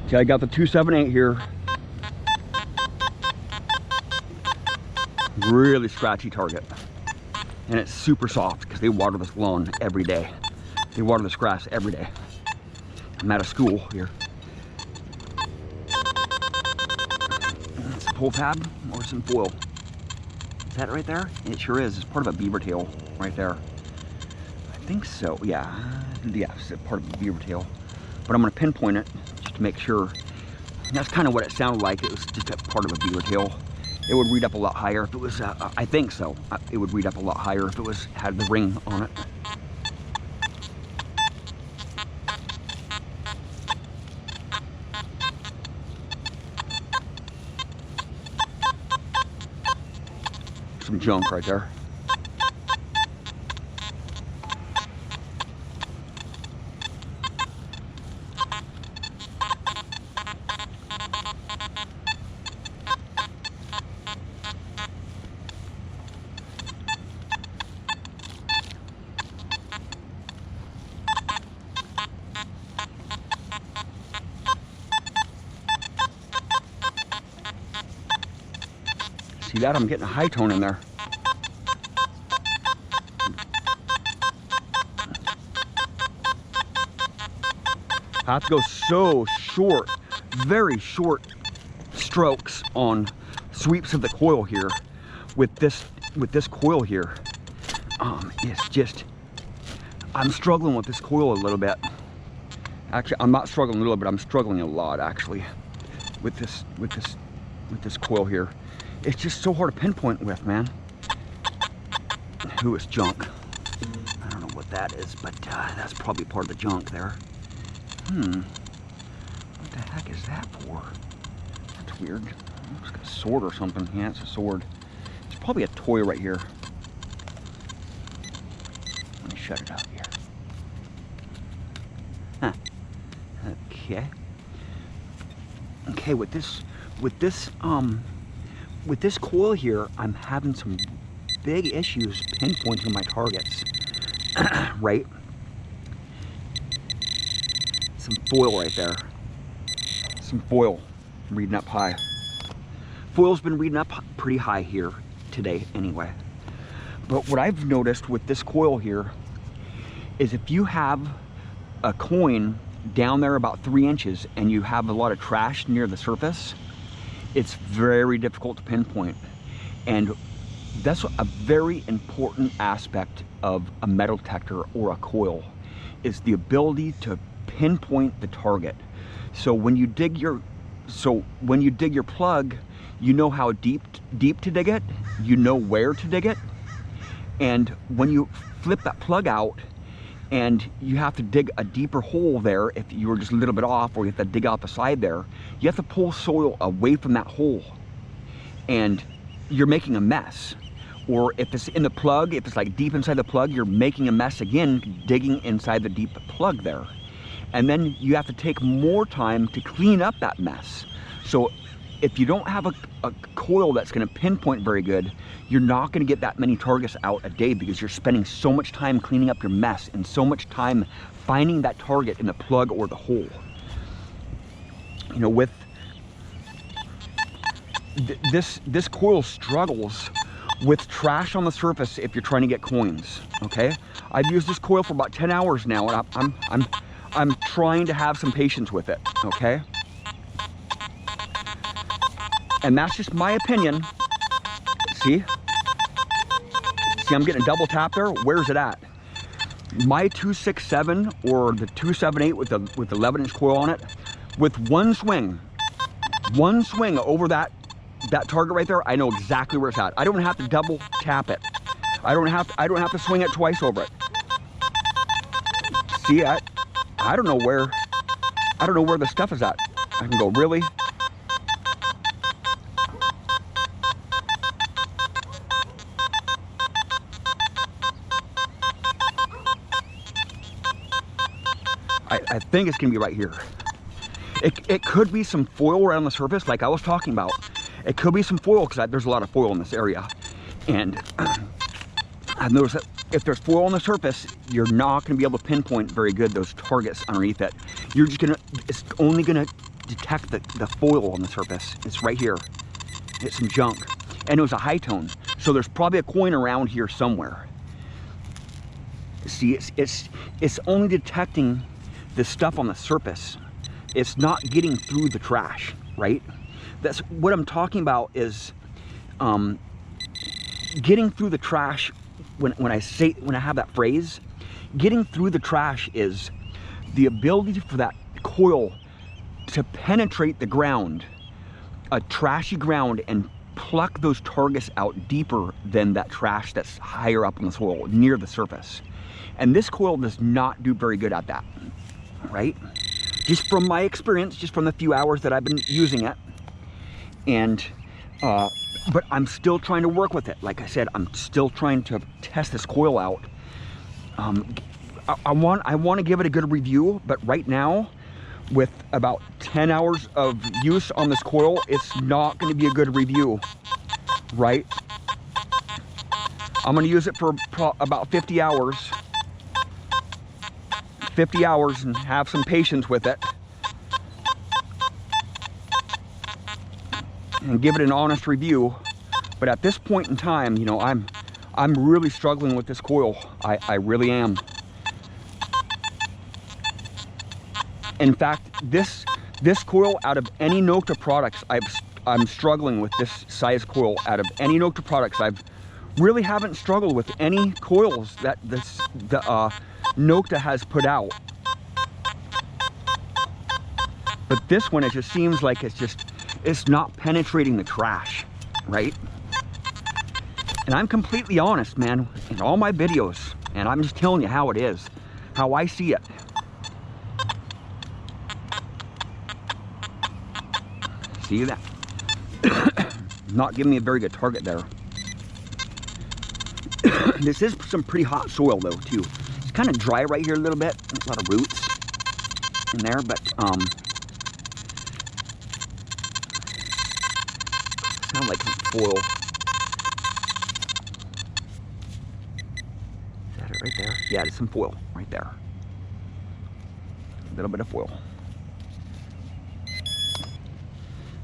See, I got the 278 here. Really scratchy target. And it's super soft because they water this lawn every day. They water this grass every day. I'm at a school here. It's a pull tab or some foil. Is that right there? It sure is. It's part of a beaver tail right there. I think so. Yeah. Yeah, it's a part of a beaver tail. But I'm going to pinpoint it just to make sure. That's kind of what it sounded like. It was just a part of a beaver tail. It would read up a lot higher if it was, I think so. It would read up a lot higher if it was had the ring on it. Some junk right there. See that? I'm getting a high tone in there. I have to go so short, very short strokes on sweeps of the coil here with this coil here. It's just, I'm struggling with this coil a little bit. Actually, I'm not struggling a little bit, I'm struggling a lot actually with this coil here. It's just so hard to pinpoint with, man. Ooh, it's junk. I don't know what that is, but that's probably part of the junk there. What the heck is that for? That's weird. It's got a sword or something. Yeah, it's a sword. It's probably a toy right here. Let me shut it up here. Huh. Okay. Okay, with this coil here, I'm having some big issues pinpointing my targets. Right? Some foil right there. Some foil reading up high. Foil's been reading up pretty high here today anyway. But what I've noticed with this coil here is if you have a coin down there about 3 inches and you have a lot of trash near the surface, it's very difficult to pinpoint. And that's a very important aspect of a metal detector or a coil, is the ability to pinpoint the target. So when you dig your plug, you know how deep to dig it, you know where to dig it. And when you flip that plug out and you have to dig a deeper hole there, if you were just a little bit off, or you have to dig out the side there, you have to pull soil away from that hole and you're making a mess. Or if it's in the plug, if it's like deep inside the plug, you're making a mess again, digging inside the deep plug there. And then you have to take more time to clean up that mess. So if you don't have a coil that's going to pinpoint very good, you're not going to get that many targets out a day, because you're spending so much time cleaning up your mess and so much time finding that target in the plug or the hole. You know, with this coil struggles with trash on the surface if you're trying to get coins. Okay, I've used this coil for about 10 hours now, and I'm trying to have some patience with it. Okay, and that's just my opinion. See, I'm getting a double tap there. Where's it at? My 267 or the 278 with the 11-inch coil on it, with one swing over that target right there, I know exactly where it's at. I don't have to double tap it. I don't have to swing it twice over it. See, I don't know where the stuff is at. I can go, really? I think it's gonna be right here. It could be some foil around the surface, like I was talking about. It could be some foil, because there's a lot of foil in this area. And I've noticed that if there's foil on the surface, you're not gonna be able to pinpoint very good those targets underneath it. You're just gonna, it's only gonna detect the foil on the surface. It's right here. It's some junk. And it was a high tone. So there's probably a coin around here somewhere. See, it's only detecting the stuff on the surface. It's not getting through the trash, right? That's what I'm talking about, is getting through the trash. When I have that phrase, getting through the trash is the ability for that coil to penetrate the ground, a trashy ground, and pluck those targets out deeper than that trash that's higher up in the soil, near the surface. And this coil does not do very good at that, right? Just from my experience, just from the few hours that I've been using it. And but I'm still trying to work with it. Like I said, I'm still trying to test this coil out. I want to give it a good review, but right now, with about 10 hours of use on this coil, it's not going to be a good review, right? I'm going to use it for about 50 hours. 50 hours and have some patience with it. And give it an honest review. But at this point in time, you know, I'm really struggling with this coil. I really am. In fact, this coil, out of any Nokta products, I'm struggling with this size coil. Out of any Nokta products, I've really haven't struggled with any coils that the Nokta has put out. But this one, it just seems like it's not penetrating the trash, right? And I'm completely honest, man, in all my videos, and I'm just telling you how it is, how I see it. See that? Not giving me a very good target there. This is some pretty hot soil though, too. It's kind of dry right here a little bit. There's a lot of roots in there, but sound like some foil. Is that it right there? Yeah, there's some foil right there. A little bit of foil.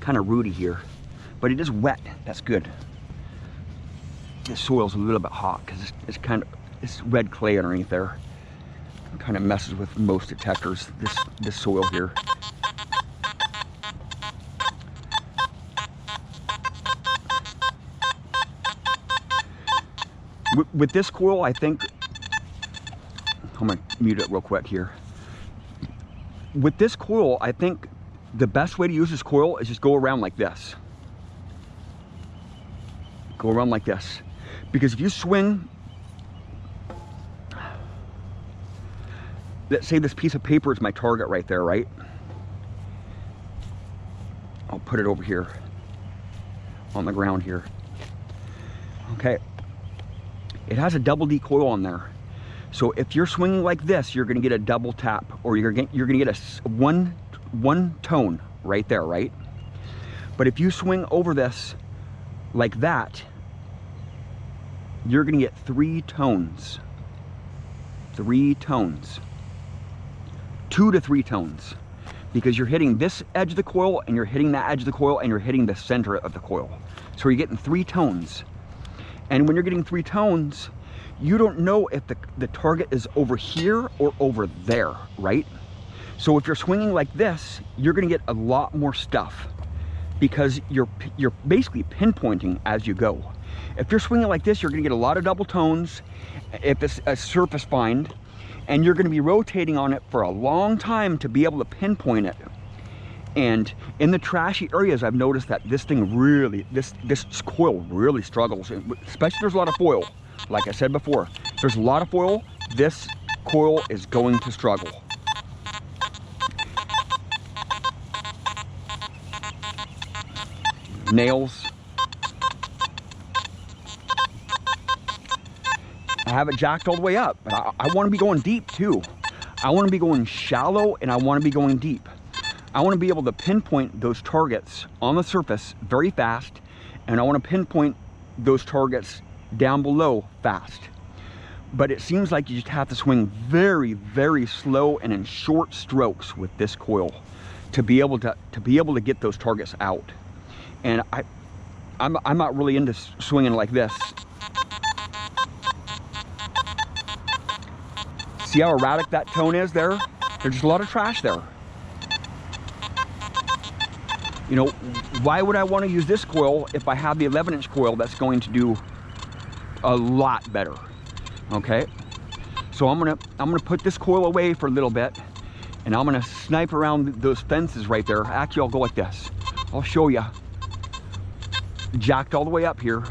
Kind of rooty here, but it is wet. That's good. This soil's a little bit hot because it's red clay underneath there. It kind of messes with most detectors. This soil here. With this coil, I think, I'm gonna mute it real quick here. With this coil, I think the best way to use this coil is just go around like this. Go around like this. Because if you swing, let's say this piece of paper is my target right there, right? I'll put it over here on the ground here. Okay. It has a double D coil on there. So if you're swinging like this, you're gonna get a double tap, or you're gonna get a one tone right there, right? But if you swing over this like that, you're gonna get 3 tones. 3 tones. 2 to 3 tones. Because you're hitting this edge of the coil, and you're hitting that edge of the coil, and you're hitting the center of the coil. So you're getting 3 tones. And when you're getting 3 tones, you don't know if the target is over here or over there, right? So if you're swinging like this, you're gonna get a lot more stuff because you're basically pinpointing as you go. If you're swinging like this, you're gonna get a lot of double tones if it's a surface find, and you're gonna be rotating on it for a long time to be able to pinpoint it. And in the trashy areas, I've noticed that this thing really, this coil really struggles, especially if there's a lot of foil. Like I said before, if there's a lot of foil, this coil is going to struggle. Nails. I have it jacked all the way up, but I want to be going deep too. I want to be going shallow, and I want to be going deep. I want to be able to pinpoint those targets on the surface very fast, and I want to pinpoint those targets down below fast. But it seems like you just have to swing very, very slow and in short strokes with this coil to be able to get those targets out. And I'm not really into swinging like this. See how erratic that tone is there? There's just a lot of trash there. You know, why would I want to use this coil if I have the 11-inch coil that's going to do a lot better? Okay, so I'm gonna put this coil away for a little bit, and I'm gonna snipe around those fences right there. Actually, I'll go like this. I'll show you. Jacked all the way up here.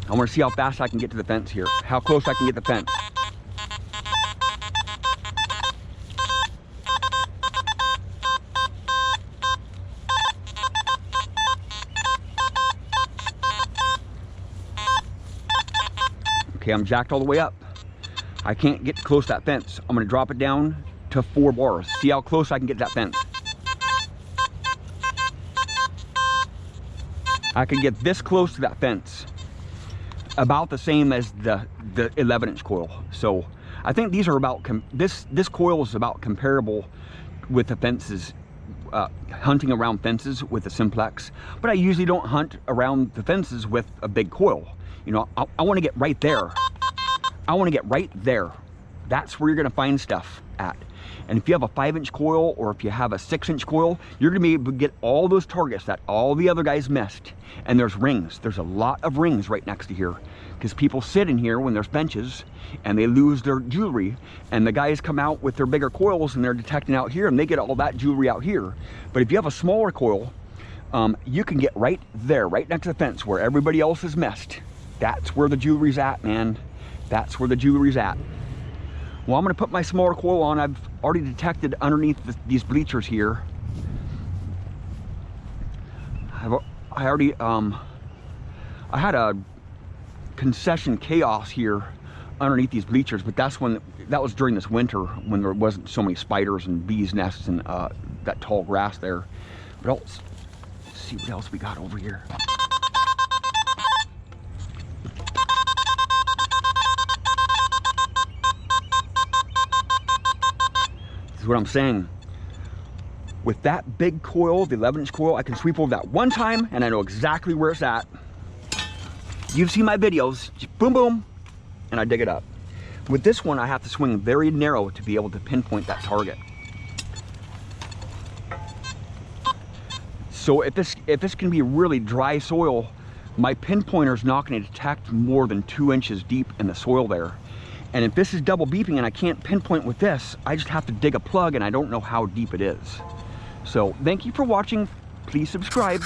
I want to see how fast I can get to the fence here. How close I can get the fence. Okay, I'm jacked all the way up. I can't get close to that fence. I'm gonna drop it down to 4 bars. See how close I can get to that fence. I can get this close to that fence. About the same as the 11-inch coil. So I think these are about, this coil is about comparable with the fences, hunting around fences with the Simplex. But I usually don't hunt around the fences with a big coil. You know, I want to get right there. I want to get right there. That's where you're going to find stuff at. And if you have a 5-inch coil or if you have a 6-inch coil, you're going to be able to get all those targets that all the other guys missed. And there's rings. There's a lot of rings right next to here, because people sit in here when there's benches and they lose their jewelry, and the guys come out with their bigger coils and they're detecting out here and they get all that jewelry out here. But if you have a smaller coil, you can get right there, right next to the fence where everybody else is missed. That's where the jewelry's at, man. That's where the jewelry's at. Well, I'm gonna put my smaller coil on. I've already detected underneath these bleachers here. I had a concession chaos here underneath these bleachers, but that was during this winter when there wasn't so many spiders and bees nests and that tall grass there. But let's see what else we got over here. This is what I'm saying. With that big coil, the 11-inch coil, I can sweep over that one time and I know exactly where it's at. You've seen my videos, just boom, boom, and I dig it up. With this one, I have to swing very narrow to be able to pinpoint that target. So if this can be really dry soil, my pinpointer is not going to detect more than 2 inches deep in the soil there. And if this is double beeping and I can't pinpoint with this, I just have to dig a plug and I don't know how deep it is. So thank you for watching. Please subscribe.